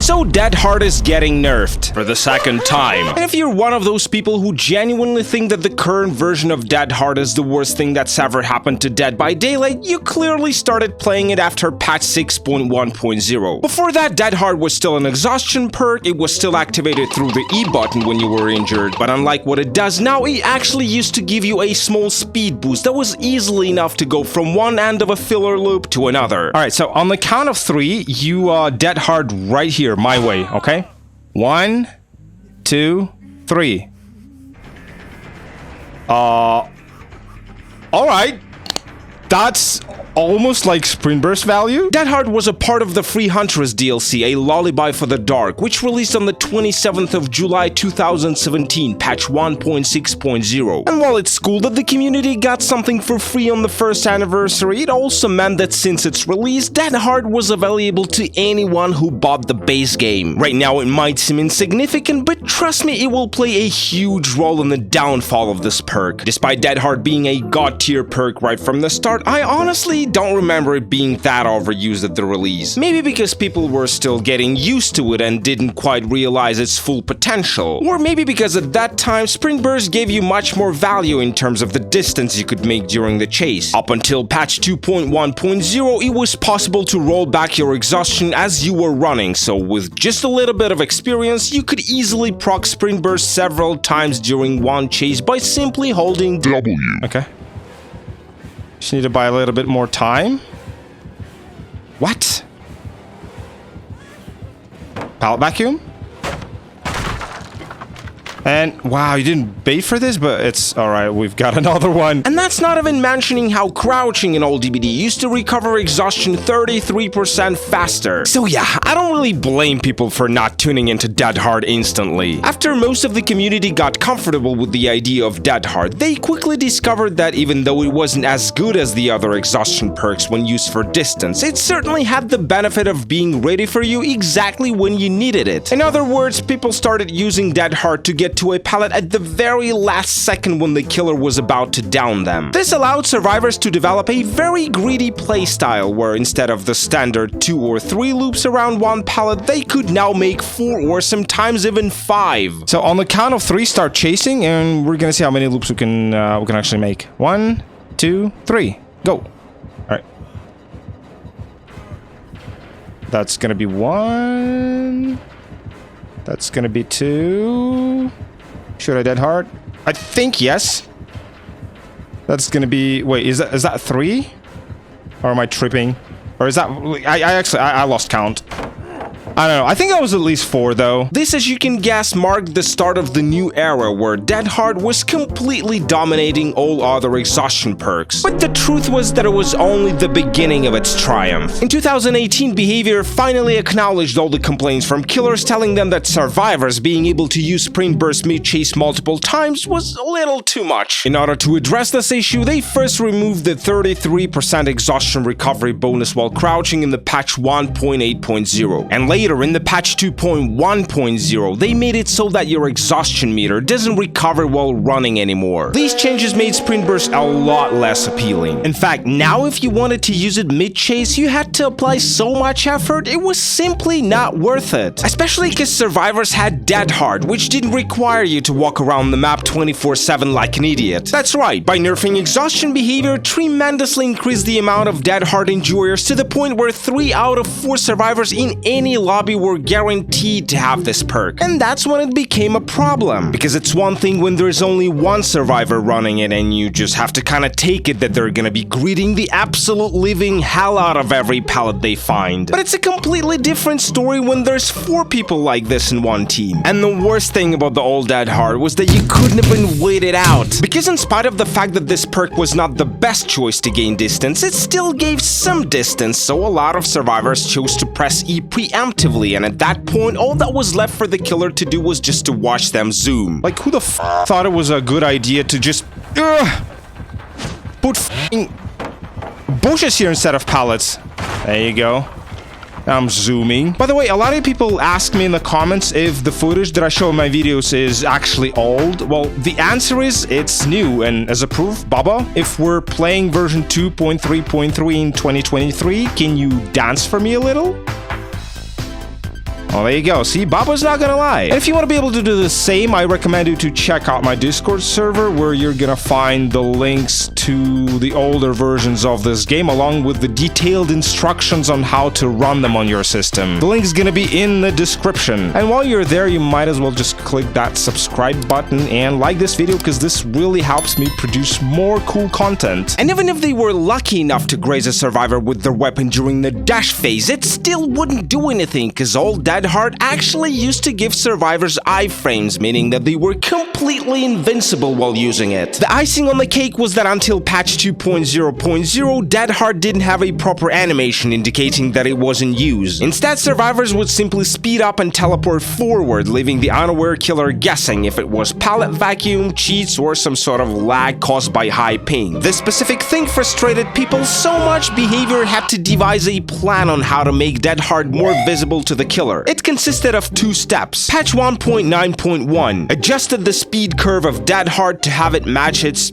So Dead Hard is getting nerfed for the second time. And if you're one of those people who genuinely think that the current version of Dead Hard is the worst thing that's ever happened to Dead by Daylight, you clearly started playing it after patch 6.1.0. Before that, Dead Hard was still an exhaustion perk, it was still activated through the E button when you were injured, but unlike what it does now, it actually used to give you a small speed boost that was easily enough to go from one end of a filler loop to another. Alright, so on the count of 3, you Dead Hard right here, my way, okay? 1, 2, 3. Alright. That's almost like sprint burst value. Dead Hard was a part of the Free Huntress DLC, A Lullaby for the Dark, which released on the 27th of July 2017, patch 1.6.0. And while it's cool that the community got something for free on the first anniversary, it also meant that since its release, Dead Hard was available to anyone who bought the base game. Right now it might seem insignificant, but trust me, it will play a huge role in the downfall of this perk. Despite Dead Hard being a god tier perk right from the start, I honestly don't remember it being that overused at the release. Maybe because people were still getting used to it and didn't quite realize its full potential. Or maybe because at that time, sprint burst gave you much more value in terms of the distance you could make during the chase. Up until patch 2.1.0, it was possible to roll back your exhaustion as you were running, so with just a little bit of experience, you could easily proc sprint burst several times during one chase by simply holding W. Okay. Just need to buy a little bit more time. What? Pallet vacuum? And wow, you didn't bait for this, but it's alright, we've got another one. And that's not even mentioning how crouching in old DBD used to recover exhaustion 33% faster. So yeah, I don't really blame people for not tuning into Dead Hard instantly. After most of the community got comfortable with the idea of Dead Hard, they quickly discovered that even though it wasn't as good as the other exhaustion perks when used for distance, it certainly had the benefit of being ready for you exactly when you needed it. In other words, people started using Dead Hard to get to a pallet at the very last second when the killer was about to down them. This allowed survivors to develop a very greedy playstyle where instead of the standard 2 or 3 loops around one pallet, they could now make 4 or sometimes even 5. So on the count of 3, start chasing, and we're gonna see how many loops we can actually make. 1, 2, 3, go. All right. That's gonna be 1. That's gonna be 2. Should I Dead Hard? I think yes. That's gonna be... Wait, is that 3? Or am I tripping? Or is that... I lost count. I don't know, I think that was at least 4 though. This, as you can guess, marked the start of the new era where Dead Hard was completely dominating all other exhaustion perks. But the truth was that it was only the beginning of its triumph. In 2018, Behavior finally acknowledged all the complaints from killers, telling them that survivors being able to use sprint burst mid-chase multiple times was a little too much. In order to address this issue, they first removed the 33% exhaustion recovery bonus while crouching in the patch 1.8.0, and later in the patch 2.1.0, they made it so that your exhaustion meter doesn't recover while running anymore. These changes made sprint burst a lot less appealing. In fact, now if you wanted to use it mid-chase, you had to apply so much effort, it was simply not worth it. Especially because survivors had Dead Hard, which didn't require you to walk around the map 24/7 like an idiot. That's right, by nerfing exhaustion, Behavior tremendously increased the amount of Dead Hard enjoyers to the point where 3 out of 4 survivors in any lobby were guaranteed to have this perk. And that's when it became a problem. Because it's one thing when there's only one survivor running it and you just have to kind of take it that they're gonna be greeting the absolute living hell out of every pallet they find. But it's a completely different story when there's 4 people like this in one team. And the worst thing about the old Dead Hard was that you couldn't even wait it out. Because in spite of the fact that this perk was not the best choice to gain distance, it still gave some distance, so a lot of survivors chose to press E preemptively, and at that point, all that was left for the killer to do was just to watch them zoom. Like, who the f thought it was a good idea to just put f***ing bushes here instead of pallets? There you go. I'm zooming. By the way, a lot of people ask me in the comments if the footage that I show in my videos is actually old. Well, the answer is it's new, and as a proof, Baba, if we're playing version 2.3.3 in 2023, can you dance for me a little? Oh, there you go. See, Baba's not gonna lie. And if you want to be able to do the same, I recommend you to check out my Discord server, where you're gonna find the links to the older versions of this game, along with the detailed instructions on how to run them on your system. The link is gonna be in the description. And while you're there, you might as well just click that subscribe button and like this video, because this really helps me produce more cool content. And even if they were lucky enough to graze a survivor with their weapon during the dash phase, it still wouldn't do anything, because all Dead Hard actually used to give survivors iframes, meaning that they were completely invincible while using it. The icing on the cake was that until patch 2.0.0, Dead Hard didn't have a proper animation indicating that it was in use. Instead, survivors would simply speed up and teleport forward, leaving the unaware killer guessing if it was pallet vacuum, cheats, or some sort of lag caused by high ping. This specific thing frustrated people so much, Behavior had to devise a plan on how to make Dead Hard more visible to the killer. It consisted of 2 steps. Patch 1.9.1 adjusted the speed curve of Dead Hard to have it match its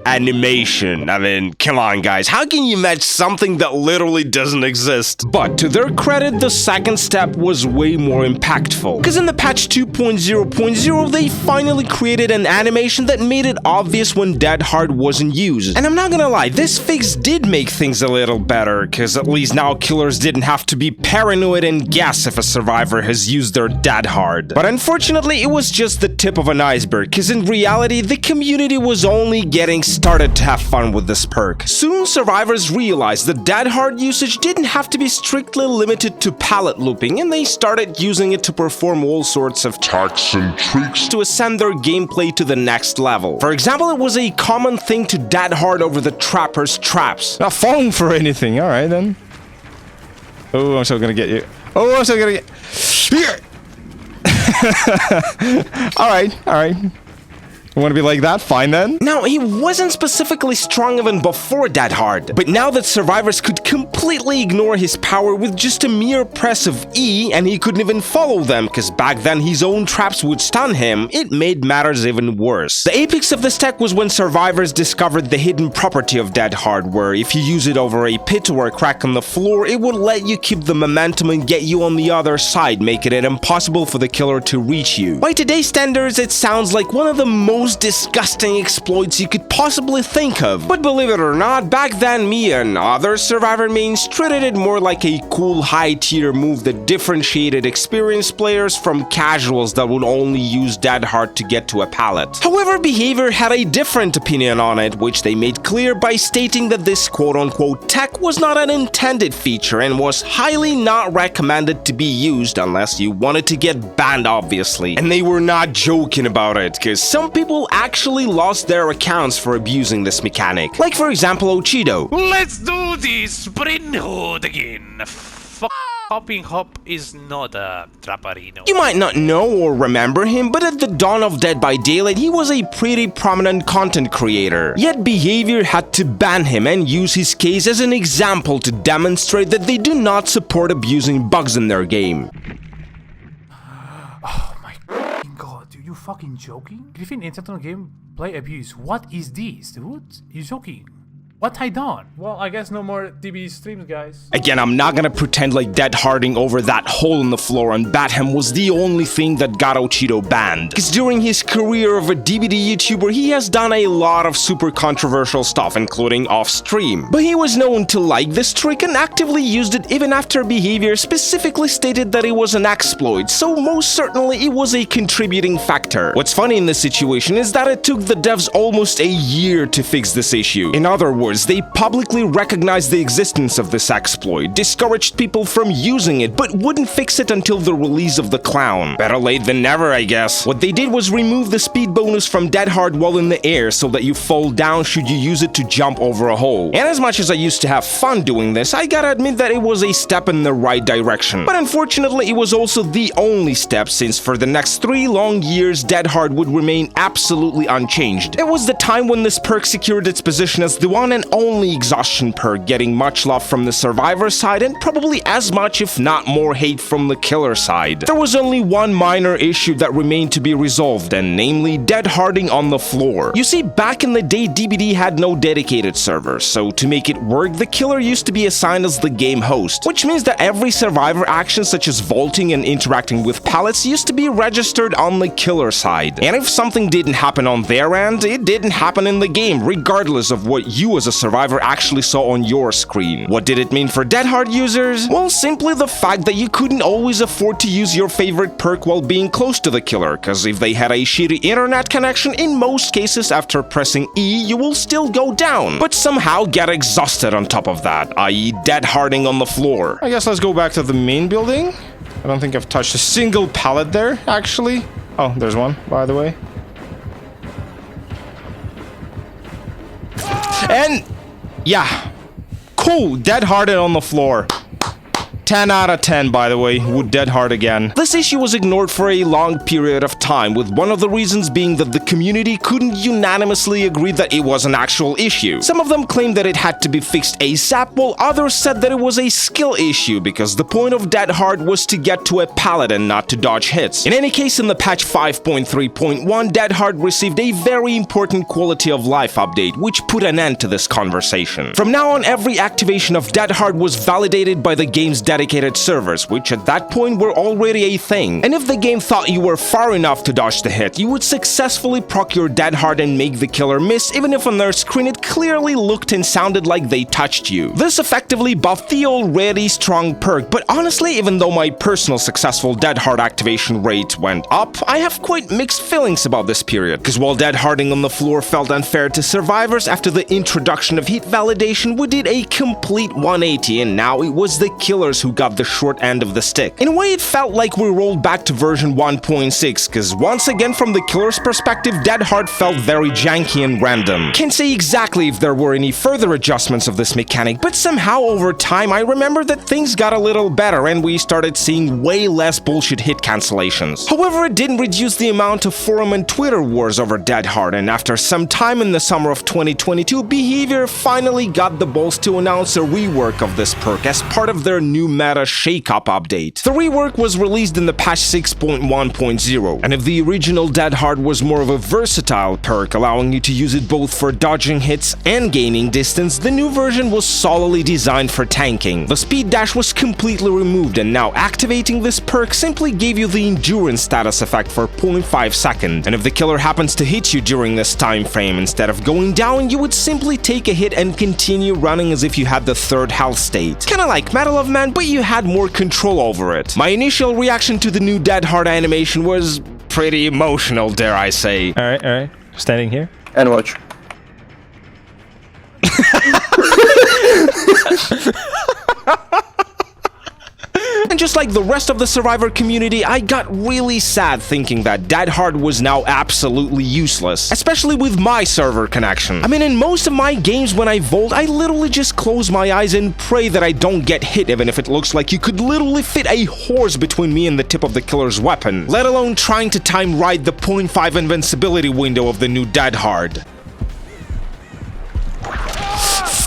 animation. I mean, come on guys, how can you match something that literally doesn't exist? But to their credit, the second step was way more impactful, because in the patch 2.0.0 they finally created an animation that made it obvious when Dead Hard wasn't used. And I'm not gonna lie, this fix did make things a little better, because at least now killers didn't have to be paranoid and guess if a survivor has used their Dead Hard. But unfortunately, it was just the tip of an iceberg, because in reality, the community was only getting started to have fun with this perk. Soon, survivors realized that Dead Hard usage didn't have to be strictly limited to pallet looping, and they started using it to perform all sorts of attacks and tricks to ascend their gameplay to the next level. For example, it was a common thing to Dead Hard over the trapper's traps. Not falling for anything, alright then. Oh, I'm still gonna get you. Oh, I'm still gonna get... Here! Alright. You want to be like that? Fine then. Now, he wasn't specifically strong even before Dead Hard, but now that survivors could completely ignore his power with just a mere press of E, and he couldn't even follow them because back then his own traps would stun him, it made matters even worse. The apex of this tech was when survivors discovered the hidden property of Dead Hard, where if you use it over a pit or a crack on the floor, it would let you keep the momentum and get you on the other side, making it impossible for the killer to reach you. By today's standards, it sounds like one of the most disgusting exploits you could possibly think of. But believe it or not, back then me and other survivor mains treated it more like a cool high-tier move that differentiated experienced players from casuals that would only use Dead Hard to get to a pallet. However, Behavior had a different opinion on it, which they made clear by stating that this quote-unquote tech was not an intended feature and was highly not recommended to be used unless you wanted to get banned, obviously. And they were not joking about it, because some people actually lost their accounts for abusing this mechanic. Like for example, Ochido. Let's do this sprint hood again. Hopping Hop is not a trapperino. You might not know or remember him, but at the dawn of Dead by Daylight, he was a pretty prominent content creator. Yet Behavior had to ban him and use his case as an example to demonstrate that they do not support abusing bugs in their game. You fucking joking? Griffin internet on game play abuse. What is this, dude? You joking? What I done? Well, I guess no more DB streams, guys. Again, I'm not gonna pretend like Dead Harding over that hole in the floor and bat him was the only thing that got Ochido banned. Because during his career of a DBD YouTuber, he has done a lot of super controversial stuff, including off-stream. But he was known to like this trick and actively used it even after Behavior specifically stated that it was an exploit, so most certainly it was a contributing factor. What's funny in this situation is that it took the devs almost a year to fix this issue. In other words, they publicly recognized the existence of this exploit, discouraged people from using it, but wouldn't fix it until the release of the clown. Better late than never, I guess. What they did was remove the speed bonus from Dead Hard while in the air so that you fall down should you use it to jump over a hole. And as much as I used to have fun doing this, I gotta admit that it was a step in the right direction. But unfortunately, it was also the only step, since for the next 3 long years, Dead Hard would remain absolutely unchanged. It was the time when this perk secured its position as the one and and only exhaustion perk, getting much love from the survivor side and probably as much if not more hate from the killer side. There was only one minor issue that remained to be resolved, and namely dead harding on the floor. You see, back in the day DBD had no dedicated server, so to make it work, the killer used to be assigned as the game host, which means that every survivor action such as vaulting and interacting with pallets used to be registered on the killer side. And if something didn't happen on their end, it didn't happen in the game, regardless of what you as a survivor actually saw on your screen. What did it mean for dead hard users? Well, simply the fact that you couldn't always afford to use your favorite perk while being close to the killer, cause if they had a shitty internet connection, in most cases after pressing E, you will still go down, but somehow get exhausted on top of that, i.e. dead harding on the floor. I guess let's go back to the main building. I don't think I've touched a single pallet there, actually. Oh, there's one, by the way. And yeah, cool, dead harded on the floor. 10 out of 10, by the way, would dead hard again. This issue was ignored for a long period of time, with one of the reasons being that the community couldn't unanimously agree that it was an actual issue. Some of them claimed that it had to be fixed ASAP, while others said that it was a skill issue because the point of dead hard was to get to a pallet and not to dodge hits. In any case, in the patch 5.3.1, dead hard received a very important quality of life update, which put an end to this conversation. From now on, every activation of dead hard was validated by the game's dedicated servers, which at that point were already a thing. And if the game thought you were far enough to dodge the hit, you would successfully proc your dead hard and make the killer miss, even if on their screen it clearly looked and sounded like they touched you. This effectively buffed the already strong perk, but honestly, even though my personal successful dead hard activation rate went up, I have quite mixed feelings about this period, because while dead harding on the floor felt unfair to survivors, after the introduction of hit validation, we did a complete 180, and now it was the killers who got the short end of the stick. In a way, it felt like we rolled back to version 1.6, because once again from the killer's perspective, dead hard felt very janky and random. Can't say exactly if there were any further adjustments of this mechanic, but somehow over time I remember that things got a little better and we started seeing way less bullshit hit cancellations. However, it didn't reduce the amount of forum and Twitter wars over dead hard, and after some time in the summer of 2022, Behavior finally got the balls to announce a rework of this perk as part of their new meta shake-up update. The rework was released in the patch 6.1.0, and if the original dead hard was more of a versatile perk, allowing you to use it both for dodging hits and gaining distance, the new version was solidly designed for tanking. The speed dash was completely removed, and now activating this perk simply gave you the endurance status effect for 0.5 seconds, and if the killer happens to hit you during this time frame, instead of going down, you would simply take a hit and continue running as if you had the third health state. Kinda like Medal of Man, but you had more control over it. My initial reaction to the new dead hard animation was pretty emotional, dare I say. Alright. Standing here. And watch. And just like the rest of the survivor community, I got really sad thinking that dead hard was now absolutely useless, especially with my server connection. I mean, in most of my games when I vault, I literally just close my eyes and pray that I don't get hit, even if it looks like you could literally fit a horse between me and the tip of the killer's weapon, let alone trying to time right the 0.5 invincibility window of the new dead hard.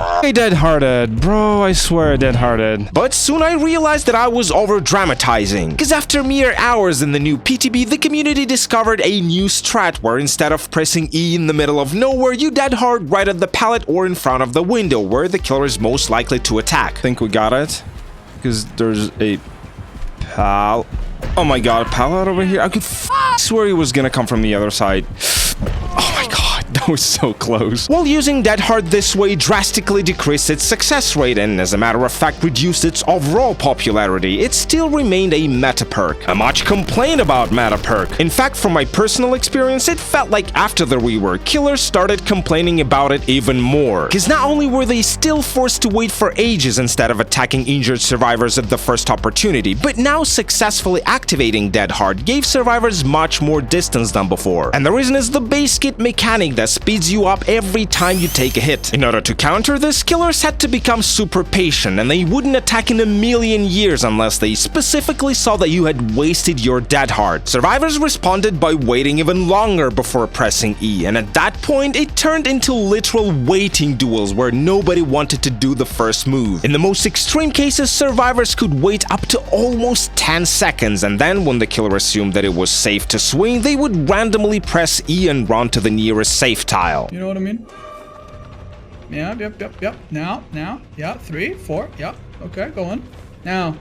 I dead-hearted, bro, I swear dead-hearted. But soon I realized that I was over-dramatizing, because after mere hours in the new PTB, the community discovered a new strat where instead of pressing E in the middle of nowhere, you dead-hard right at the pallet or in front of the window where the killer is most likely to attack. Think we got it? Because there's a pal. Oh my god, a pallet over here? I could swear he was gonna come from the other side. Oh my god. That was so close. While using dead hard this way drastically decreased its success rate and, as a matter of fact, reduced its overall popularity, it still remained a meta perk. A much complained about meta perk. In fact, from my personal experience, it felt like after the rework, killers started complaining about it even more. Because not only were they still forced to wait for ages instead of attacking injured survivors at the first opportunity, but now successfully activating dead hard gave survivors much more distance than before. And the reason is the base kit mechanic that that speeds you up every time you take a hit. In order to counter this, killers had to become super patient, and they wouldn't attack in a million years unless they specifically saw that you had wasted your dead hard. Survivors responded by waiting even longer before pressing E, and at that point it turned into literal waiting duels where nobody wanted to do the first move. In the most extreme cases, survivors could wait up to almost 10 seconds, and then when the killer assumed that it was safe to swing, they would randomly press E and run to the nearest safe tile. You know what I mean? Yeah, yep. Now, yeah, 3, 4, yep. Okay, go on. Now.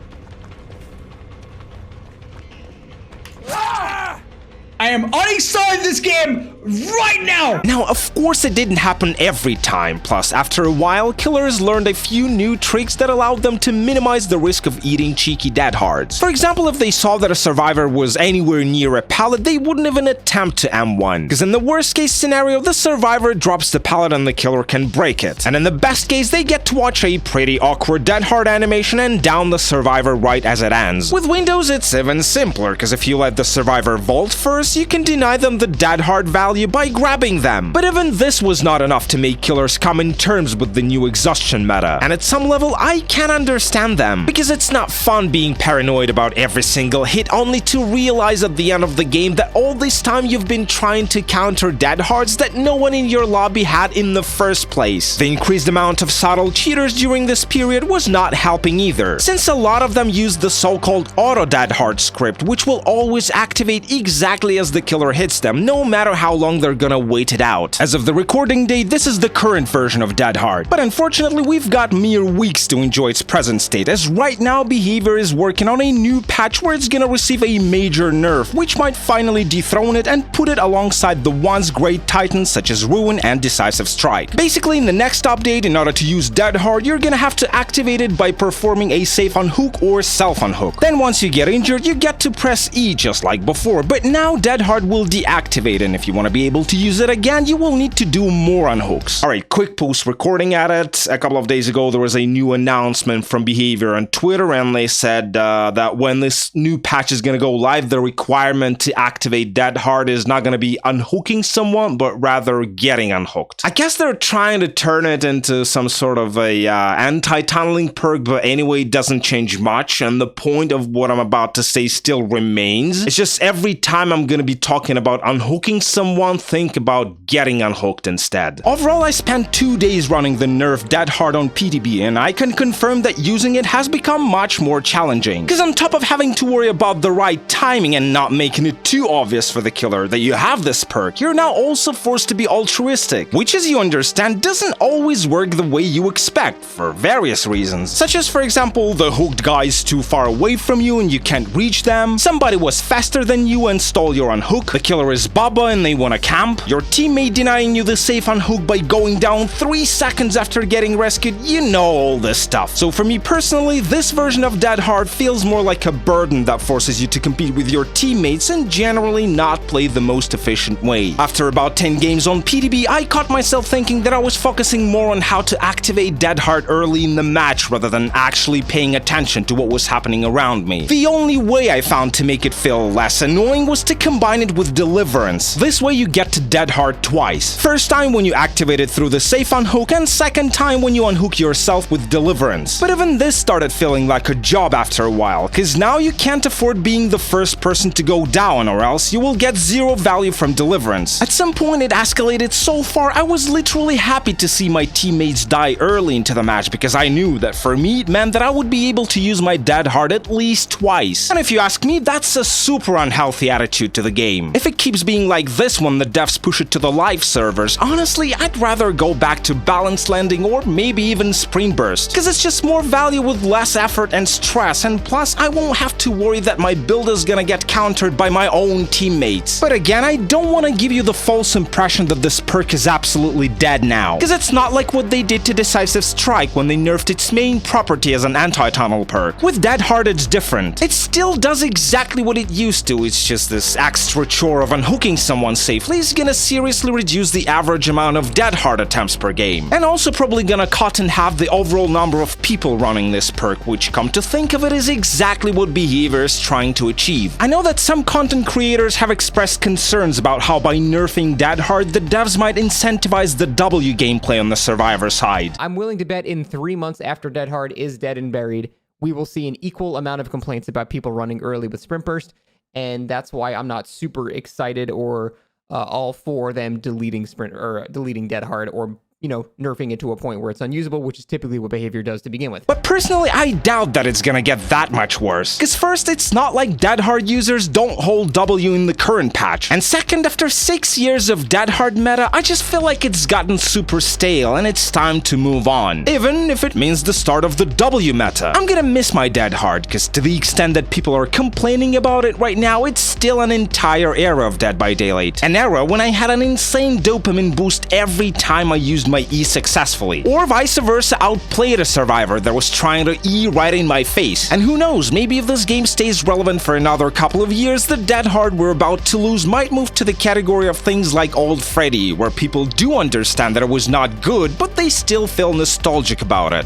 I am uninstalling this game right now! Now, of course it didn't happen every time, plus after a while, killers learned a few new tricks that allowed them to minimize the risk of eating cheeky dead hards. For example, if they saw that a survivor was anywhere near a pallet, they wouldn't even attempt to M1, because in the worst case scenario, the survivor drops the pallet and the killer can break it. And in the best case, they get to watch a pretty awkward dead hard animation and down the survivor right as it ends. With Windows, it's even simpler, because if you let the survivor vault first, you can deny them the dead hard value by grabbing them. But even this was not enough to make killers come in terms with the new exhaustion meta. And at some level, I can understand them, because it's not fun being paranoid about every single hit only to realize at the end of the game that all this time you've been trying to counter dead hards that no one in your lobby had in the first place. The increased amount of subtle cheaters during this period was not helping either, since a lot of them used the so-called auto dead hard script, which will always activate exactly as the killer hits them, no matter how long they're gonna wait it out. As of the recording date, this is the current version of dead hard, but unfortunately we've got mere weeks to enjoy its present state, as right now Behavior is working on a new patch where it's gonna receive a major nerf, which might finally dethrone it and put it alongside the once great titans such as Ruin and Decisive Strike. Basically, in the next update, in order to use dead hard, you're gonna have to activate it by performing a safe unhook or self unhook. Then once you get injured, you get to press E just like before, but now dead hard will deactivate, and if you want to be able to use it again, you will need to do more unhooks. Alright, quick post recording at it. A couple of days ago, there was a new announcement from Behavior on Twitter, and they said that when this new patch is going to go live, the requirement to activate dead hard is not going to be unhooking someone, but rather getting unhooked. I guess they're trying to turn it into some sort of a anti-tunneling perk, but anyway, it doesn't change much, and the point of what I'm about to say still remains. It's just every time I'm going to be talking about unhooking someone, think about getting unhooked instead. Overall, I spent 2 days running the Nerfed dead hard on PTB, and I can confirm that using it has become much more challenging. Because on top of having to worry about the right timing and not making it too obvious for the killer that you have this perk, you're now also forced to be altruistic, which, as you understand, doesn't always work the way you expect, for various reasons. Such as, for example, the hooked guy is too far away from you and you can't reach them, somebody was faster than you and stole your unhook, the killer is Baba and they wanna camp, your teammate denying you the safe unhook by going down 3 seconds after getting rescued, you know all this stuff. So for me personally, this version of dead hard feels more like a burden that forces you to compete with your teammates and generally not play the most efficient way. After about 10 games on PTB, I caught myself thinking that I was focusing more on how to activate dead hard early in the match rather than actually paying attention to what was happening around me. The only way I found to make it feel less annoying was to combine it with Deliverance. This way you get to dead hard twice. First time when you activate it through the safe unhook, and second time when you unhook yourself with Deliverance. But even this started feeling like a job after a while, cause now you can't afford being the first person to go down, or else you will get 0 value from Deliverance. At some point it escalated so far I was literally happy to see my teammates die early into the match, because I knew that for me it meant that I would be able to use my dead hard at least twice. And if you ask me, that's a super unhealthy attitude to the game. If it keeps being like this when the devs push it to the live servers, honestly I'd rather go back to balanced landing or maybe even sprint burst, cause it's just more value with less effort and stress, and plus I won't have to worry that my build is gonna get countered by my own teammates. But again, I don't want to give you the false impression that this perk is absolutely dead now, cause it's not like what they did to Decisive Strike when they nerfed its main property as an anti-tunnel perk. With dead hard it's different. It still does exactly what it used to, it's just this extra chore of unhooking someone safely is gonna seriously reduce the average amount of dead hard attempts per game, and also probably gonna cut in half the overall number of people running this perk, which, come to think of it, is exactly what Behavior is trying to achieve. I know that some content creators have expressed concerns about how by nerfing dead hard, the devs might incentivize the W gameplay on the survivor side. I'm willing to bet in 3 months after Dead Hard is dead and buried, we will see an equal amount of complaints about people running early with Sprint Burst, and that's why I'm not super excited or all for them deleting Sprint or deleting Dead Hard, or nerfing it to a point where it's unusable, which is typically what Behavior does to begin with. But personally, I doubt that it's gonna get that much worse. Because first, it's not like Dead Hard users don't hold W in the current patch. And second, after 6 years of Dead Hard meta, I just feel like it's gotten super stale and it's time to move on. Even if it means the start of the W meta. I'm gonna miss my Dead Hard, because to the extent that people are complaining about it right now, it's still an entire era of Dead by Daylight. An era when I had an insane dopamine boost every time I used my E successfully, or vice versa, outplayed a survivor that was trying to E right in my face. And who knows, maybe if this game stays relevant for another couple of years, the Dead Hard we're about to lose might move to the category of things like Old Freddy, where people do understand that it was not good, but they still feel nostalgic about it.